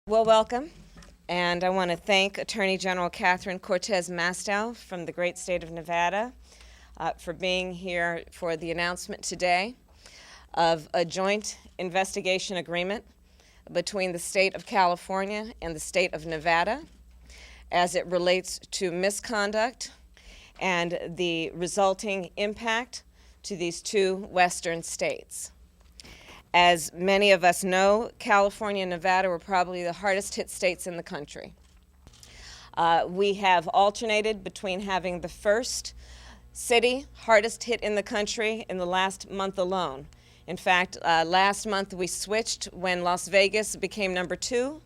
Well, welcome. And I want to thank Attorney General Catherine Cortez Masto from the great state of Nevada for being here for the announcement today of a joint investigation agreement between the state of California and the state of Nevada as it relates to misconduct and the resulting impact to these two western states. As many of us know, California and Nevada were probably the hardest hit states in the country. We have alternated between having the first city hardest hit in the country in the last month alone. In fact, last month we switched when Las Vegas became number 2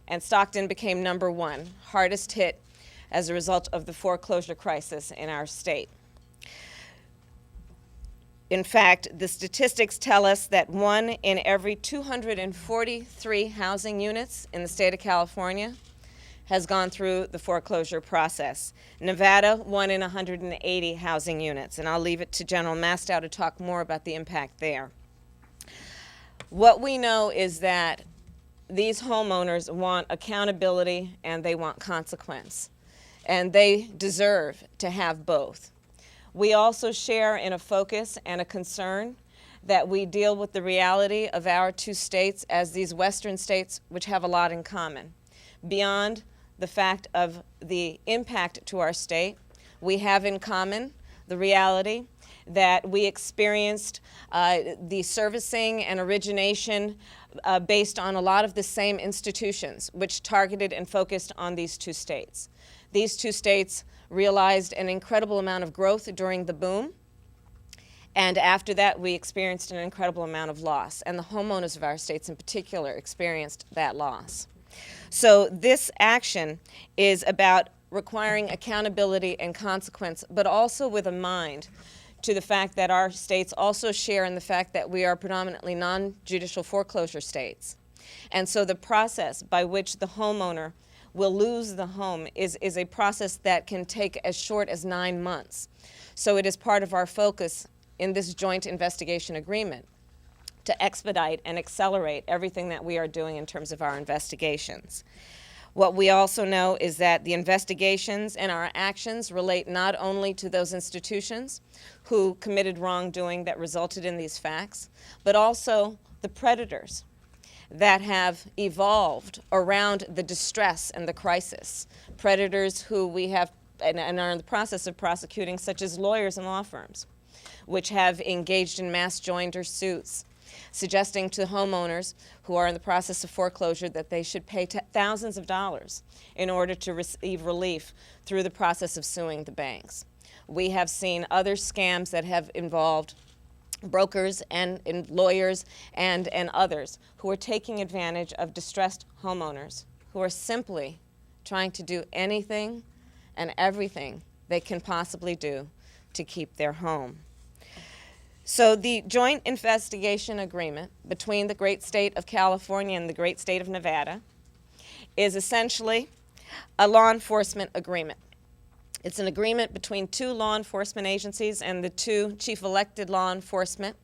and Stockton became number 1, hardest hit as a result of the foreclosure crisis in our state. In fact, the statistics tell us that 1 in every 243 housing units in the state of California has gone through the foreclosure process. Nevada, 1 in 180 housing units, and I'll leave it to General Masto to talk more about the impact there. What we know is that these homeowners want accountability and they want consequence, and they deserve to have both. We also share in a focus and a concern that we deal with the reality of our two states as these western states which have a lot in common. Beyond the fact of the impact to our state, we have in common the reality that we experienced the servicing and origination based on a lot of the same institutions which targeted and focused on these two states. These two states realized an incredible amount of growth during the boom, and after that we experienced an incredible amount of loss, and the homeowners of our states in particular experienced that loss. So this action is about requiring accountability and consequence, but also with a mind to the fact that our states also share in the fact that we are predominantly non-judicial foreclosure states. And so the process by which the homeowner will lose the home is a process that can take as short as 9 months. So it is part of our focus in this joint investigation agreement to expedite and accelerate everything that we are doing in terms of our investigations. What we also know is that the investigations and our actions relate not only to those institutions who committed wrongdoing that resulted in these facts, but also the predators that have evolved around the distress and the crisis. Predators who we have and are in the process of prosecuting, such as lawyers and law firms, which have engaged in mass joinder suits, suggesting to homeowners who are in the process of foreclosure that they should pay thousands of dollars in order to receive relief through the process of suing the banks. We have seen other scams that have involved brokers and lawyers and others who are taking advantage of distressed homeowners who are simply trying to do anything and everything they can possibly do to keep their home. So the joint investigation agreement between the great state of California and the great state of Nevada is essentially a law enforcement agreement. It's an agreement between 2 law enforcement agencies and the 2 chief elected law enforcement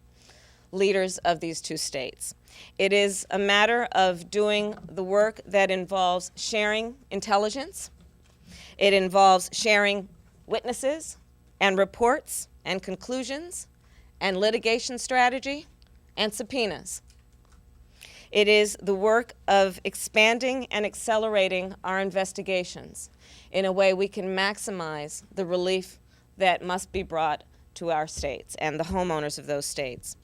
leaders of these 2 states. It is a matter of doing the work that involves sharing intelligence. It involves sharing witnesses and reports and conclusions and litigation strategy and subpoenas. It is the work of expanding and accelerating our investigations in a way we can maximize the relief that must be brought to our states and the homeowners of those states.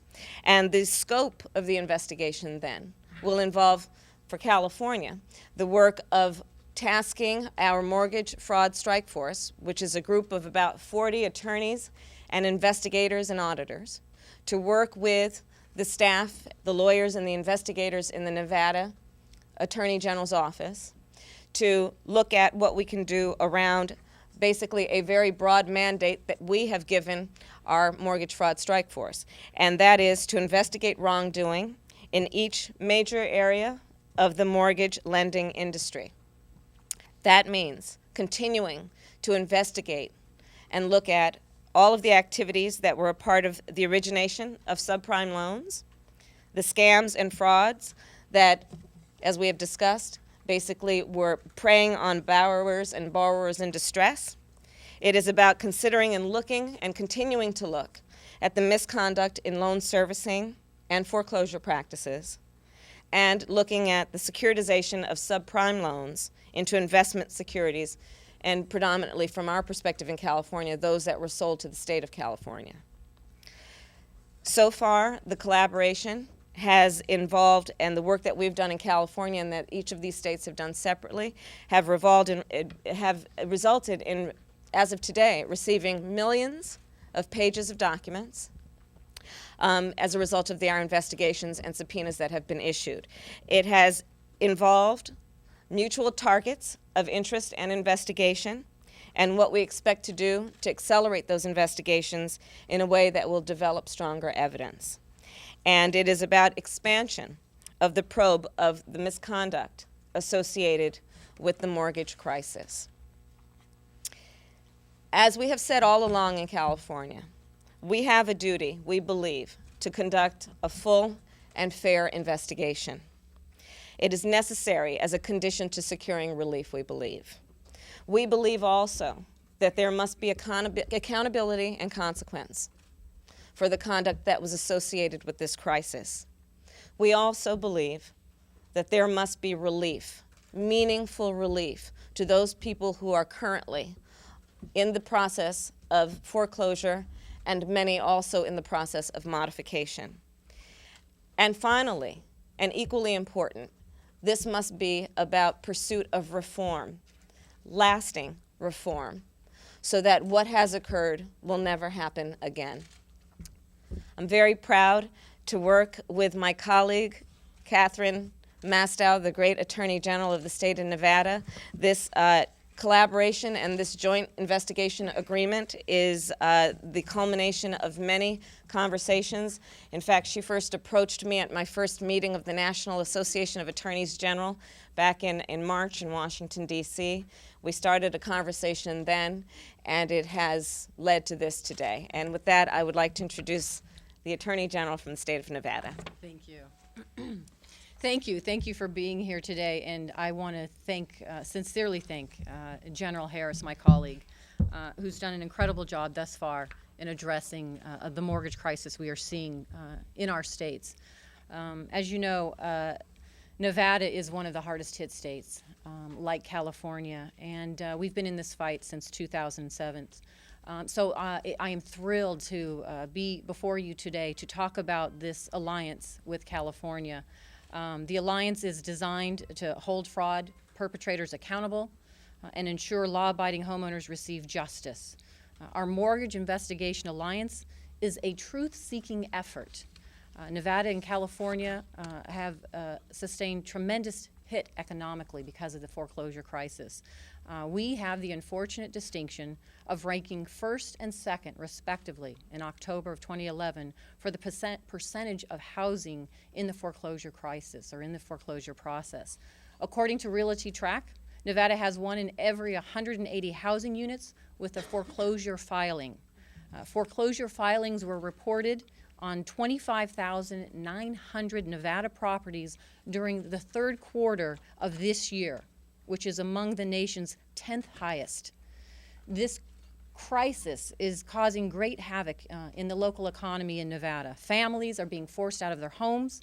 And the scope of the investigation then will involve, for California, the work of tasking our mortgage fraud strike force, which is a group of about 40 attorneys and investigators and auditors, to work with the staff, the lawyers and the investigators in the Nevada Attorney General's office to look at what we can do around basically a very broad mandate that we have given our mortgage fraud strike force, and that is to investigate wrongdoing in each major area of the mortgage lending industry. That means continuing to investigate and look at all of the activities that were a part of the origination of subprime loans, the scams and frauds that as we have discussed, basically we're preying on borrowers and borrowers in distress. It is about considering and looking and continuing to look at the misconduct in loan servicing and foreclosure practices, and looking at the securitization of subprime loans into investment securities, and predominantly from our perspective in California, those that were sold to the state of California. So far, the collaboration has involved, and the work that we've done in California and that each of these states have done separately, have resulted in, as of today, receiving millions of pages of documents as a result of our investigations and subpoenas that have been issued. It has involved mutual targets of interest and investigation, and what we expect to do to accelerate those investigations in a way that will develop stronger evidence. And it is about expansion of the probe of the misconduct associated with the mortgage crisis. As we have said all along in California, we have a duty, we believe, to conduct a full and fair investigation. It is necessary as a condition to securing relief, we believe. We believe also that there must be accountability and consequence for the conduct that was associated with this crisis. We also believe that there must be relief, meaningful relief, to those people who are currently in the process of foreclosure, and many also in the process of modification. And finally, and equally important, this must be about pursuit of reform, lasting reform, so that what has occurred will never happen again. I'm very proud to work with my colleague, Catherine Masto, the great Attorney General of the state of Nevada. This collaboration and this joint investigation agreement is the culmination of many conversations. In fact, she first approached me at my first meeting of the National Association of Attorneys General back in March in Washington, D.C. We started a conversation then, and it has led to this today. And with that, I would like to introduce the Attorney General from the state of Nevada. Thank you. Thank you for being here today, and I want to sincerely thank General Harris, my colleague, who's done an incredible job thus far in addressing the mortgage crisis we are seeing in our states. As you know, Nevada is one of the hardest hit states, like California, and we've been in this fight since 2007. So I am thrilled to be before you today to talk about this alliance with California. The alliance is designed to hold fraud perpetrators accountable and ensure law-abiding homeowners receive justice. Our Mortgage Investigation Alliance is a truth-seeking effort. Nevada and California have sustained tremendous hit economically because of the foreclosure crisis. We have the unfortunate distinction of ranking first and second, respectively, in October of 2011 for the percentage of housing in the foreclosure crisis or in the foreclosure process. According to Realty Track, Nevada has 1 in every 180 housing units with a foreclosure filing. Foreclosure filings were reported on 25,900 Nevada properties during the third quarter of this year, which is among the nation's 10th highest. This crisis is causing great havoc in the local economy in Nevada. Families are being forced out of their homes.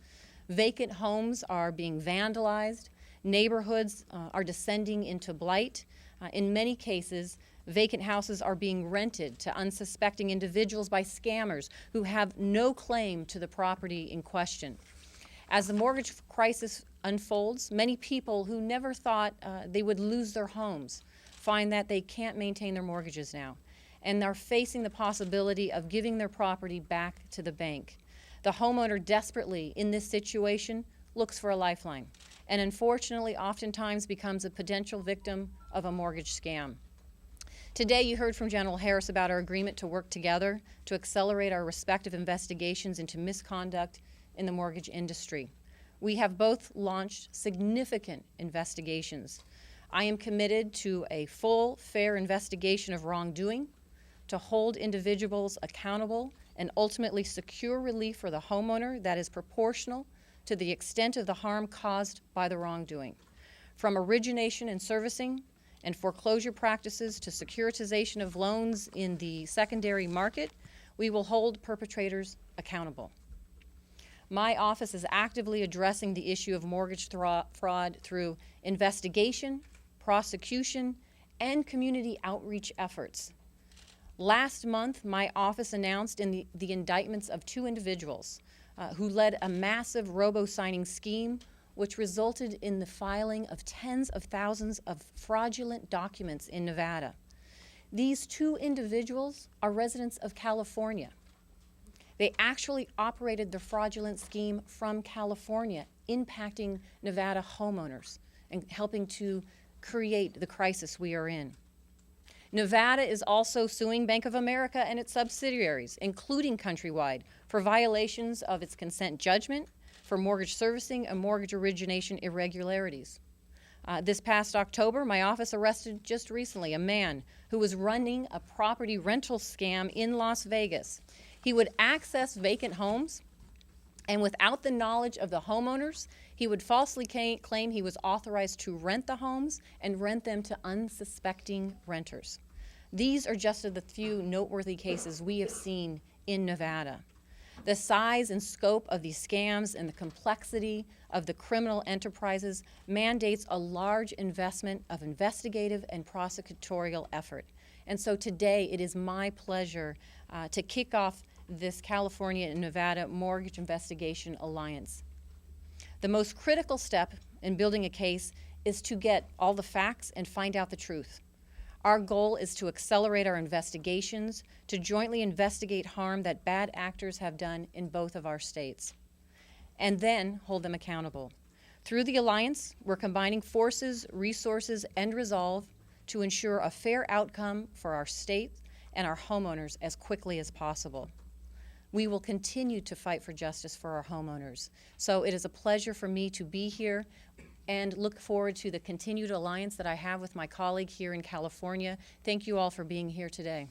Vacant homes are being vandalized. Neighborhoods are descending into blight. In many cases, vacant houses are being rented to unsuspecting individuals by scammers who have no claim to the property in question. As the mortgage crisis unfolds, many people who never thought they would lose their homes find that they can't maintain their mortgages now, and are facing the possibility of giving their property back to the bank. The homeowner desperately in this situation looks for a lifeline, and unfortunately oftentimes becomes a potential victim of a mortgage scam. Today you heard from General Harris about our agreement to work together to accelerate our respective investigations into misconduct in the mortgage industry. We have both launched significant investigations. I am committed to a full, fair investigation of wrongdoing, to hold individuals accountable and ultimately secure relief for the homeowner that is proportional to the extent of the harm caused by the wrongdoing. From origination and servicing and foreclosure practices to securitization of loans in the secondary market, we will hold perpetrators accountable. My office is actively addressing the issue of mortgage fraud through investigation, prosecution, and community outreach efforts. Last month, my office announced the indictments of 2 individuals who led a massive robo-signing scheme which resulted in the filing of tens of thousands of fraudulent documents in Nevada. These 2 individuals are residents of California. They actually operated the fraudulent scheme from California, impacting Nevada homeowners and helping to create the crisis we are in. Nevada is also suing Bank of America and its subsidiaries, including Countrywide, for violations of its consent judgment, for mortgage servicing and mortgage origination irregularities. This past October, my office arrested just recently a man who was running a property rental scam in Las Vegas. He would access vacant homes, and without the knowledge of the homeowners, he would falsely claim he was authorized to rent the homes and rent them to unsuspecting renters. These are just the few noteworthy cases we have seen in Nevada. The size and scope of these scams and the complexity of the criminal enterprises mandates a large investment of investigative and prosecutorial effort. And so today it is my pleasure to kick off this California and Nevada Mortgage Investigation Alliance. The most critical step in building a case is to get all the facts and find out the truth. Our goal is to accelerate our investigations, to jointly investigate harm that bad actors have done in both of our states, and then hold them accountable. Through the Alliance, we're combining forces, resources, and resolve to ensure a fair outcome for our state and our homeowners as quickly as possible. We will continue to fight for justice for our homeowners. So it is a pleasure for me to be here and look forward to the continued alliance that I have with my colleague here in California. Thank you all for being here today.